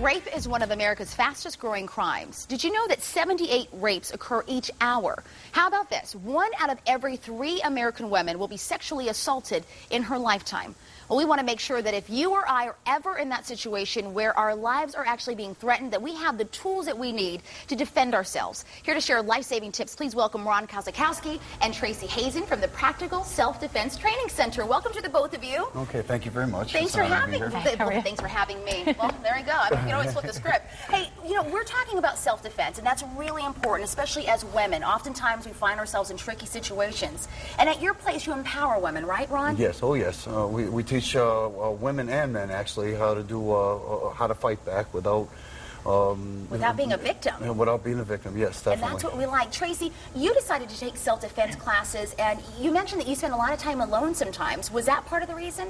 Rape is one of America's fastest growing crimes. Did you know that 78 rapes occur each hour? How about this? 1 out of every 3 American women will be sexually assaulted in her lifetime. Well, we want to make sure that if you or I are ever in that situation where our lives are actually being threatened, that we have the tools that we need to defend ourselves. Here to share life-saving tips, please welcome Ron Kozakowski and Tracy Hazen from the Practical Self-Defense Training Center. Welcome to the both of you. Okay, thank you very much. Thanks for having me. Thanks for having me. Well, there you go. I mean, you can always flip the script. Hey, you know, we're talking about self-defense, and that's really important, especially as women. Oftentimes, we find ourselves in tricky situations. And at your place, you empower women, right, Ron? Yes. Oh, yes. We teach women and men actually how to do how to fight back without being a victim. Without being a victim, yes, definitely. And that's what we like. Tracy, you decided to take self-defense classes, and you mentioned that you spend a lot of time alone sometimes. Was that part of the reason?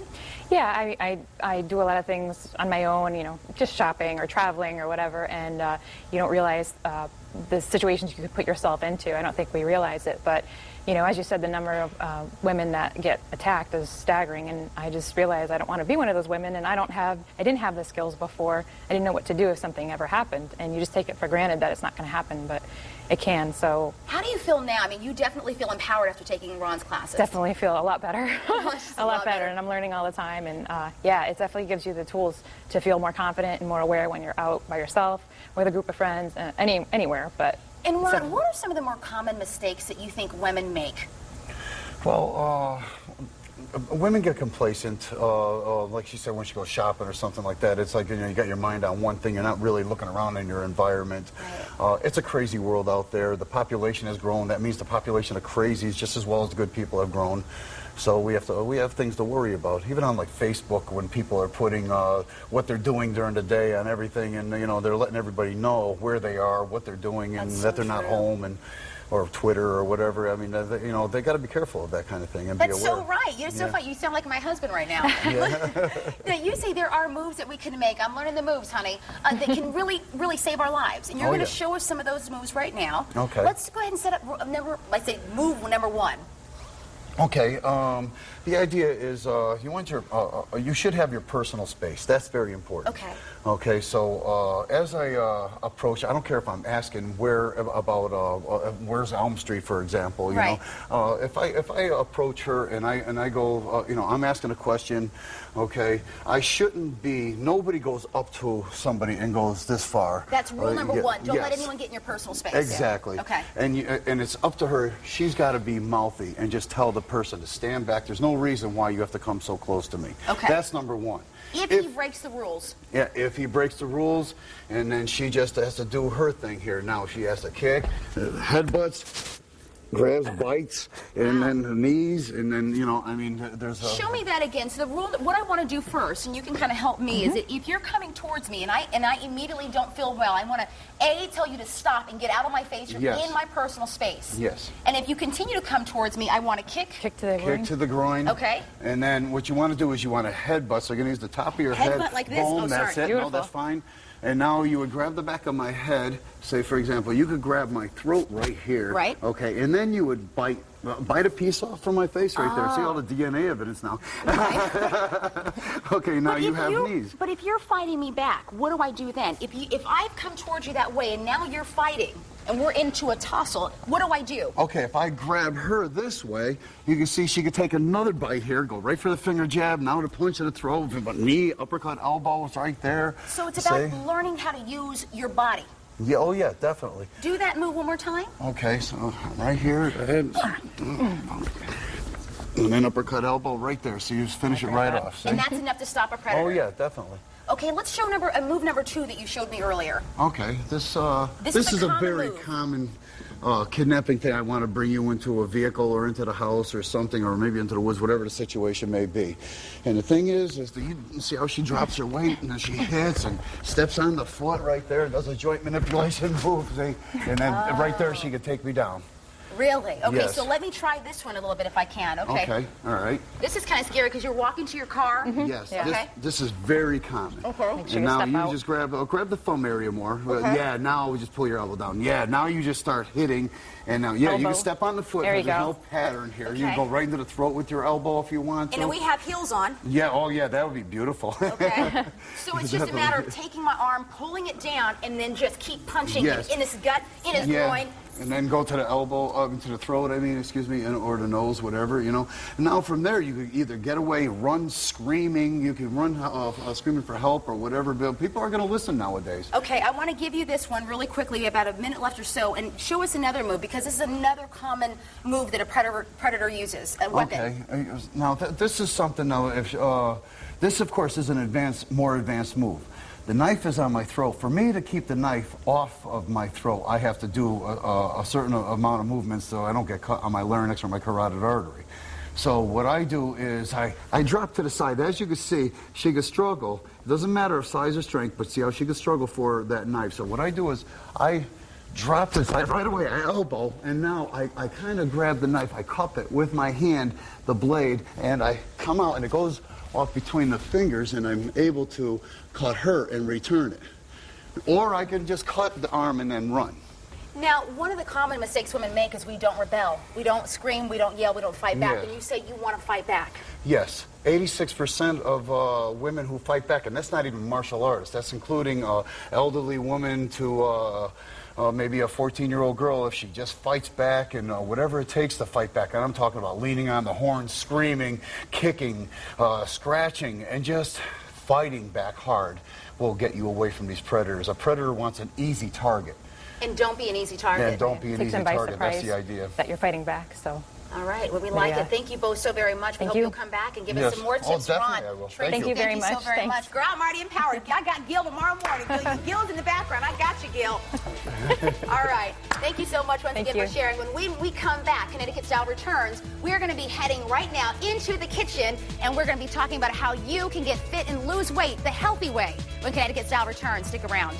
Yeah, I do a lot of things on my own, you know, just shopping or traveling or whatever, and you don't realize the situations you could put yourself into. I don't think we realize it, but you know, as you said, the number of women that get attacked is staggering, and I just realized I don't want to be one of those women, and I didn't have the skills before. I didn't know what to do if something ever happened, and you just take it for granted that it's not going to happen, but it can. So how do you feel now? I mean, you definitely feel empowered after taking Ron's classes. Definitely feel a lot better. a lot better, and I'm learning all the time, and yeah, it definitely gives you the tools to feel more confident and more aware when you're out by yourself, with a group of friends, anywhere, but... And Ron, what are some of the more common mistakes that you think women make? Well, women get complacent, like she said, when she goes shopping or something like that. It's like, you know, you got your mind on one thing, you're not really looking around in your environment. Right. It's a crazy world out there. The population has grown. That means the population of crazies just as well as the good people have grown. So we have things to worry about. Even on like Facebook, when people are putting what they're doing during the day on everything, and you know, they're letting everybody know where they are, what they're doing, and that they're not home, and or Twitter or whatever. I mean, you know, they got to be careful of that kind of thing and be aware. That's so right. You're so funny. You sound like my husband right now. Now, you say there are moves that we can make. I'm learning the moves, honey, that can really, really save our lives. And you're going to show us some of those moves right now. Okay. Let's go ahead and set up move number 1. Okay, the idea is you want you should have your personal space. That's very important. Okay. Okay, so as I approach, I don't care if I'm asking where's Elm Street, for example. You know, if I approach her and I go, you know, I'm asking a question. Okay, I shouldn't be. Nobody goes up to somebody and goes this far. That's rule number 1. Don't let anyone get in your personal space. Exactly. Okay. And it's up to her. She's got to be mouthy and just tell the person to stand back. There's no reason why you have to come so close to me. Okay. That's number 1. If he breaks the rules. Yeah, if he breaks the rules, and then she just has to do her thing here. Now she has to kick, headbutts, grabs, bites, and then the knees, and then, you know, I mean, there's a... Show me that again. So the rule, what I want to do first, and you can kind of help me, is that if you're coming towards me and I immediately don't feel well, I want to, A, tell you to stop and get out of my face. You're in my personal space. Yes. And if you continue to come towards me, I want to kick. Kick to the groin. Kick to the groin. Okay. And then what you want to do is you want to headbutt. So you're going to use the top of your head. Headbutt like this? Boom, Oh, that's sorry. it. No, that's fine. And now you would grab the back of my head. Say, for example, you could grab my throat right here. Right. Okay. And then you would bite a piece off from my face right there. See all the DNA evidence now. Right. Okay. Now you have knees. But if you're fighting me back, what do I do then? If I've come towards you that way and now you're fighting, and we're into a tussle, what do I do? Okay, if I grab her this way, you can see she could take another bite here, go right for the finger jab, now to punch to the throat, knee, uppercut, elbow is right there. So it's about learning how to use your body. Yeah, oh yeah, definitely. Do that move one more time. Okay, so right here, and then uppercut, elbow right there, so you just finish it right off. See? And that's enough to stop a predator? Oh yeah, definitely. Okay, let's show move number 2 that you showed me earlier. Okay, this is a very common kidnapping thing. I want to bring you into a vehicle or into the house or something, or maybe into the woods, whatever the situation may be. And the thing is that you see how she drops her weight and then she hits and steps on the foot right there, does a joint manipulation move, see? And then right there she could take me down. Really? Okay, Yes. so let me try this one a little bit if I can. Okay, all right. This is kind of scary because you're walking to your car. Yes, Yeah. Okay. this is very common. Okay. Make sure And you now step you out. just grab the thumb area more. Okay. Yeah, now we just pull your elbow down. Yeah, now you just start hitting. And now, yeah, you Elbow. can step on the foot. There you There's go. no pattern here. You Okay. can go right into the throat with your elbow if you want to. And then we have heels on. Yeah, oh yeah, that would be beautiful. Okay. So it's just a matter of taking my arm, pulling it down, and then just keep punching Yes. in his gut, in his Yeah, groin. and then go to the elbow, into the throat, excuse me, or the nose, whatever, you know. And now from there, you can either get away, run screaming, you can run screaming for help or whatever, but people are going to listen nowadays. Okay, I want to give you this one really quickly, we have about a minute left or so, and show us another move, because this is another common move that a predator uses, a weapon. Okay, now this is something, now, this of course is an more advanced move. The knife is on my throat. For me to keep the knife off of my throat, I have to do a certain amount of movements so I don't get cut on my larynx or my carotid artery. So what I do is I drop to the side. As you can see, she can struggle. It doesn't matter of size or strength, but see how she can struggle for that knife. So what I do is I drop to the side right away, I elbow, and now I kind of grab the knife. I cup it with my hand, the blade, and I come out, and it goes off between the fingers, and I'm able to cut her and return it. Or I can just cut the arm and then run. Now, one of the common mistakes women make is we don't rebel. We don't scream, we don't yell, we don't fight back. Yeah. And you say you want to fight back. Yes, 86% of women who fight back, and that's not even martial artists. That's including elderly women to maybe a 14-year-old girl, if she just fights back and whatever it takes to fight back. And I'm talking about leaning on the horn, screaming, kicking, scratching, and just fighting back hard will get you away from these predators. A predator wants an easy target. And don't be an easy target. And don't be an Takes easy them by target. That's surprise the idea. that you're fighting back. So. All right, well, we like Yeah. it. Thank you both so very much. We Thank hope you. you'll come back and give us Yes. some more Oh, tips. definitely Ron, I will. Tracy, Thank you. thank you so Much. very Thanks. much. Girl, I'm already empowered. I got Gil tomorrow morning. Gil's in the background. I got you, Gil. All right. Thank you so much once Thank again you. for sharing. When we come back, Connecticut Style returns, we're going to be heading right now into the kitchen, and we're going to be talking about how you can get fit and lose weight the healthy way when Connecticut Style returns. Stick around.